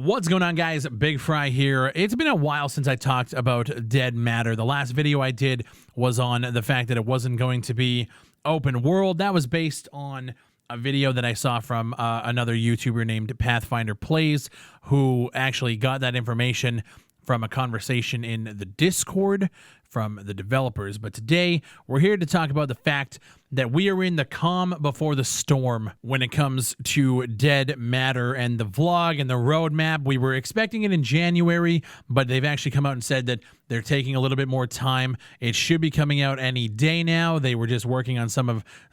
What's going on, guys? Bigfry here. It's been a while since I talked about Dead Matter. The last video I did was on the fact that it wasn't going to be open world. That was based on a video that I saw from another YouTuber named Pathfinder Plays, who actually got that information from a conversation in the Discord from the developers. But today, we're here to talk about the fact that we are in the calm before the storm when it comes to Dead Matter and the vlog and the roadmap. We were expecting it in January, but they've actually come out and said that they're taking a little bit more time. It should be coming out any day now. They were just working on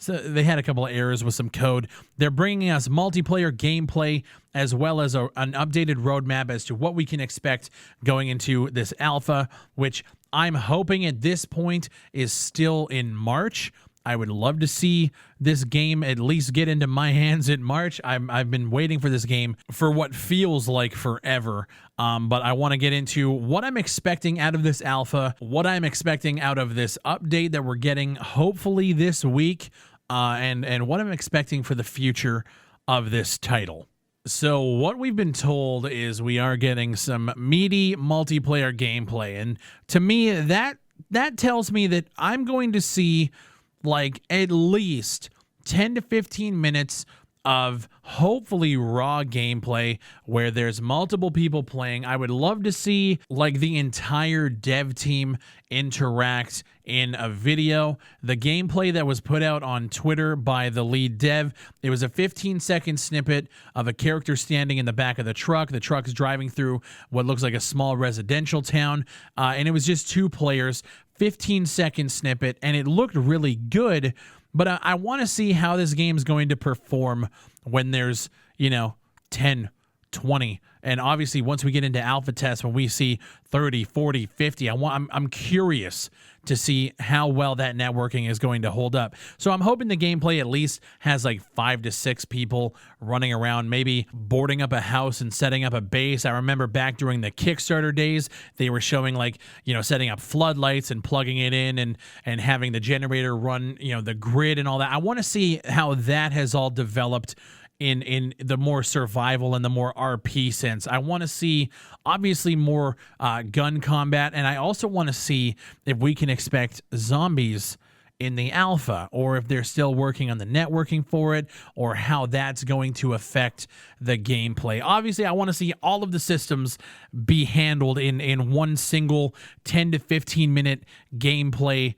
they had a couple of errors with some code. They're bringing us multiplayer gameplay as well as an updated roadmap as to what we can expect going into this alpha, which I'm hoping at this point is still in March. I would love to see this game at least get into my hands in March. I've been waiting for this game for what feels like forever. But I want to get into what I'm expecting out of this alpha, what I'm expecting out of this update that we're getting hopefully this week, and what I'm expecting for the future of this title. So what we've been told is we are getting some meaty multiplayer gameplay. And to me, that tells me that I'm going to see like at least 10 to 15 minutes of hopefully raw gameplay where there's multiple people playing. I would love to see like the entire dev team interact in a video. The gameplay that was put out on Twitter by the lead dev, it was a 15-second snippet of a character standing in the back of the truck. The truck is driving through what looks like a small residential town, and it was just two players, 15-second snippet, and it looked really good. But I want to see how this game's going to perform when there's, 10, 20. And obviously, once we get into alpha tests, when we see 30, 40, 50, I'm curious to see how well that networking is going to hold up. So I'm hoping the gameplay at least has like 5 to 6 people running around, maybe boarding up a house and setting up a base. I remember back during the Kickstarter days, they were showing like, setting up floodlights and plugging it in and having the generator run, the grid and all that. I want to see how that has all developed in the more survival and the more RP sense. I want to see, obviously, more gun combat, and I also want to see if we can expect zombies in the alpha, or if they're still working on the networking for it, or how that's going to affect the gameplay. Obviously, I want to see all of the systems be handled in one single 10 to 15 minute gameplay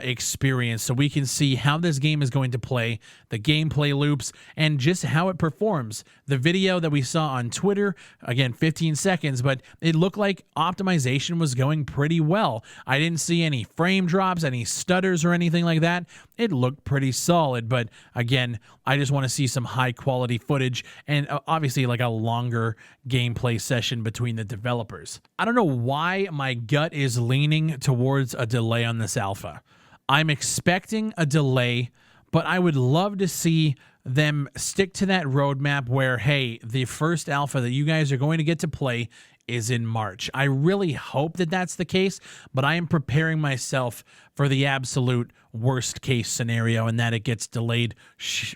experience, so we can see how this game is going to play, the gameplay loops, and just how it performs. The video that we saw on Twitter, again, 15 seconds, but it looked like optimization was going pretty well. I didn't see any frame drops, any stutters, or anything like that. It looked pretty solid, but again, I just want to see some high quality footage and obviously like a longer gameplay session between the developers. I don't know why my gut is leaning towards a delay on this alpha. I'm expecting a delay, but I would love to see them stick to that roadmap where, hey, the first alpha that you guys are going to get to play is in March. I really hope that that's the case, but I am preparing myself for the absolute worst case scenario and that it gets delayed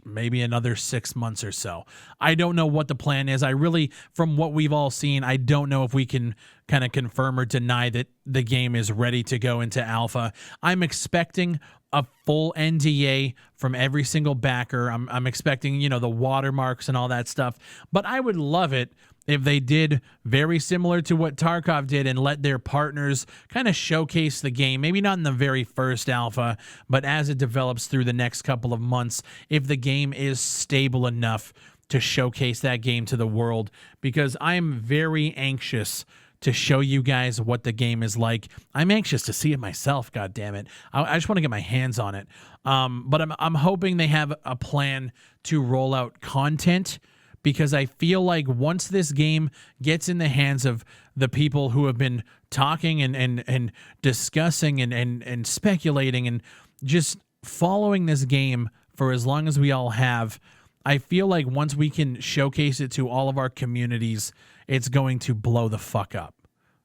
maybe another 6 months or so. I don't know what the plan is. I really, from what we've all seen, I don't know if we can kind of confirm or deny that the game is ready to go into alpha. I'm expecting a full NDA from every single backer. I'm expecting, the watermarks and all that stuff, but I would love it if they did very similar to what Tarkov did and let their partners kind of showcase the game, maybe not in the very first alpha, but as it develops through the next couple of months, if the game is stable enough to showcase that game to the world, because I'm very anxious to show you guys what the game is like. I'm anxious to see it myself, God damn it. I just want to get my hands on it. But I'm hoping they have a plan to roll out content, because I feel like once this game gets in the hands of the people who have been talking and discussing and speculating and just following this game for as long as we all have, I feel like once we can showcase it to all of our communities, it's going to blow the fuck up.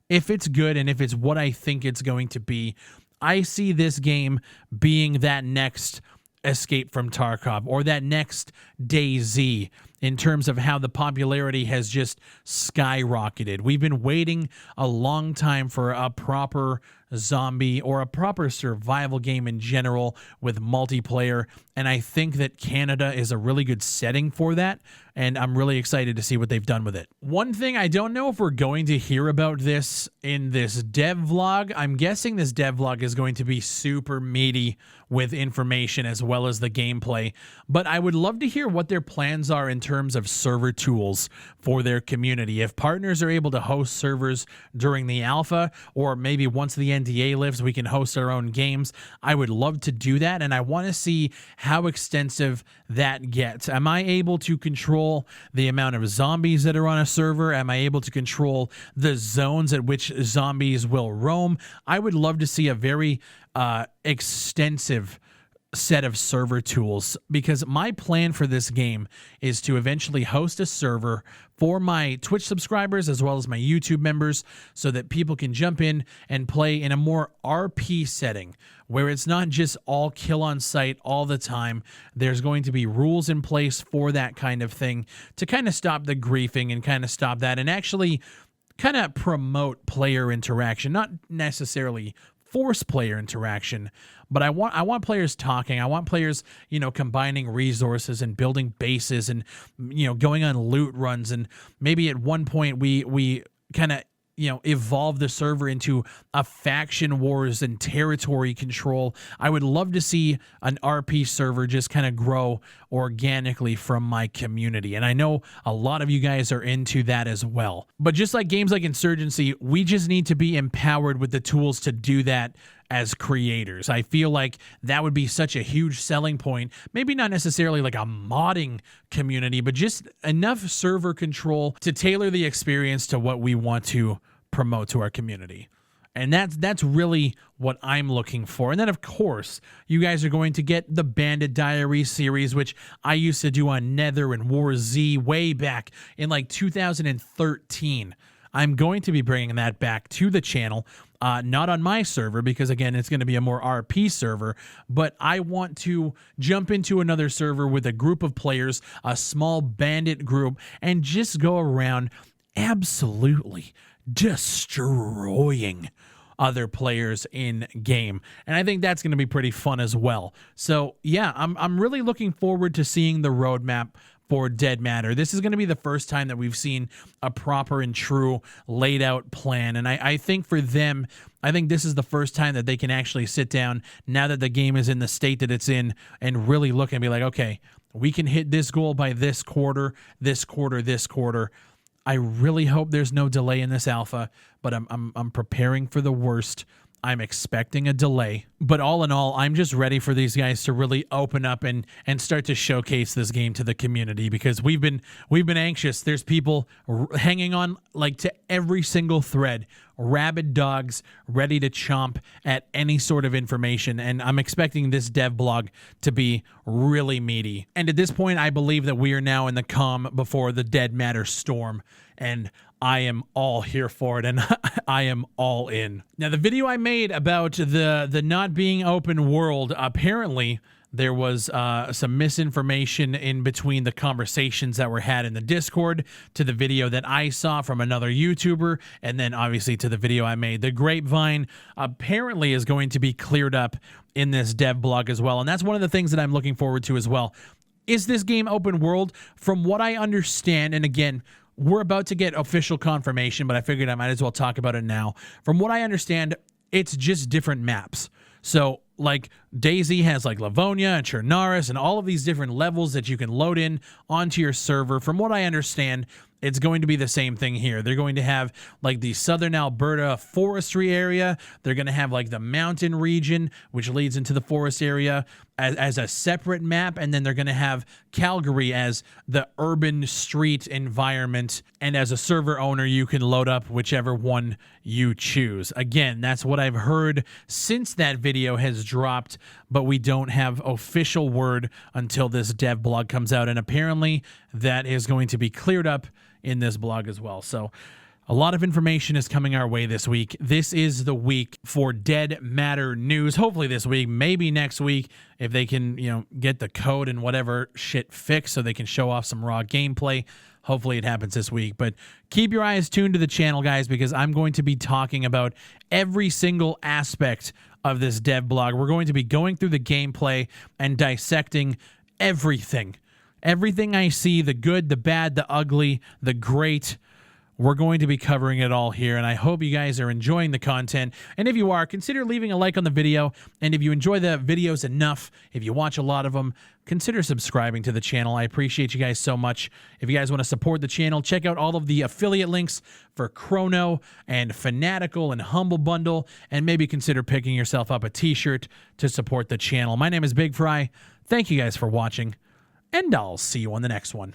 If it's good and if it's what I think it's going to be, I see this game being that next Escape from Tarkov or that next DayZ. in terms of how the popularity has just skyrocketed. We've been waiting a long time for a proper zombie or a proper survival game in general with multiplayer, and I think that Canada is a really good setting for that, and I'm really excited to see what they've done with it. One thing, I don't know if we're going to hear about this in this dev vlog. I'm guessing this dev vlog is going to be super meaty with information as well as the gameplay, but I would love to hear what their plans are in terms of server tools for their community. If partners are able to host servers during the alpha, or maybe once the NDA lifts, we can host our own games, I would love to do that, and I want to see how extensive that gets. Am I able to control the amount of zombies that are on a server? Am I able to control the zones at which zombies will roam? I would love to see a very extensive set of server tools, because my plan for this game is to eventually host a server for my Twitch subscribers as well as my YouTube members, so that people can jump in and play in a more RP setting where it's not just all kill on sight all the time. There's going to be rules in place for that kind of thing to kind of stop the griefing and kind of stop that, and actually kind of promote player interaction, not necessarily force player interaction, but I want players talking. I want players, combining resources and building bases and, going on loot runs. And maybe at one point we kind of, evolve the server into a faction wars and territory control. I would love to see an RP server just kind of grow organically from my community. And I know a lot of you guys are into that as well. But just like games like Insurgency, we just need to be empowered with the tools to do that as creators. I feel like that would be such a huge selling point. Maybe not necessarily like a modding community, but just enough server control to tailor the experience to what we want to promote to our community. And that's really what I'm looking for. And then, of course, you guys are going to get the Bandit Diaries series, which I used to do on Nether and War Z way back in like 2013. I'm going to be bringing that back to the channel, not on my server, because again, it's going to be a more RP server, but I want to jump into another server with a group of players, a small bandit group, and just go around absolutely destroying other players in game. And I think that's going to be pretty fun as well. So yeah, I'm really looking forward to seeing the roadmap for Dead Matter. This is going to be the first time that we've seen a proper and true laid out plan. And I think for them, I think this is the first time that they can actually sit down now that the game is in the state that it's in and really look and be like, okay, we can hit this goal by this quarter, this quarter, this quarter. I really hope there's no delay in this alpha, but I'm preparing for the worst. I'm expecting a delay, but all in all, I'm just ready for these guys to really open up and start to showcase this game to the community, because we've been anxious. There's people hanging on like to every single thread, rabid dogs ready to chomp at any sort of information, and I'm expecting this dev blog to be really meaty. And at this point, I believe that we are now in the calm before the Dead Matter storm, and I am all here for it, and I am all in. Now, the video I made about the not being open world, apparently there was some misinformation in between the conversations that were had in the Discord to the video that I saw from another YouTuber, and then obviously to the video I made. The grapevine apparently is going to be cleared up in this dev blog as well, and that's one of the things that I'm looking forward to as well. Is this game open world? From what I understand, and again, we're about to get official confirmation, but I figured I might as well talk about it now. From what I understand, it's just different maps. So, like, DayZ has, like, Livonia and Chernaris and all of these different levels that you can load in onto your server. From what I understand, it's going to be the same thing here. They're going to have, like, the southern Alberta forestry area. They're going to have, like, the mountain region, which leads into the forest area as a separate map. And then they're going to have Calgary as the urban street environment. And as a server owner, you can load up whichever one you choose. Again, that's what I've heard since that video has dropped, but we don't have official word until this dev blog comes out. And apparently that is going to be cleared up in this blog as well. So A lot of information is coming our way this week. This is the week for Dead Matter news. Hopefully this week, maybe next week, if they can, get the code and whatever shit fixed so they can show off some raw gameplay. Hopefully it happens this week. But keep your eyes tuned to the channel, guys, because I'm going to be talking about every single aspect of this dev blog. We're going to be going through the gameplay and dissecting everything. Everything I see, the good, the bad, the ugly, the great. We're going to be covering it all here, and I hope you guys are enjoying the content. And if you are, consider leaving a like on the video. And if you enjoy the videos enough, if you watch a lot of them, consider subscribing to the channel. I appreciate you guys so much. If you guys want to support the channel, check out all of the affiliate links for Chrono and Fanatical and Humble Bundle, and maybe consider picking yourself up a t-shirt to support the channel. My name is Bigfry. Thank you guys for watching, and I'll see you on the next one.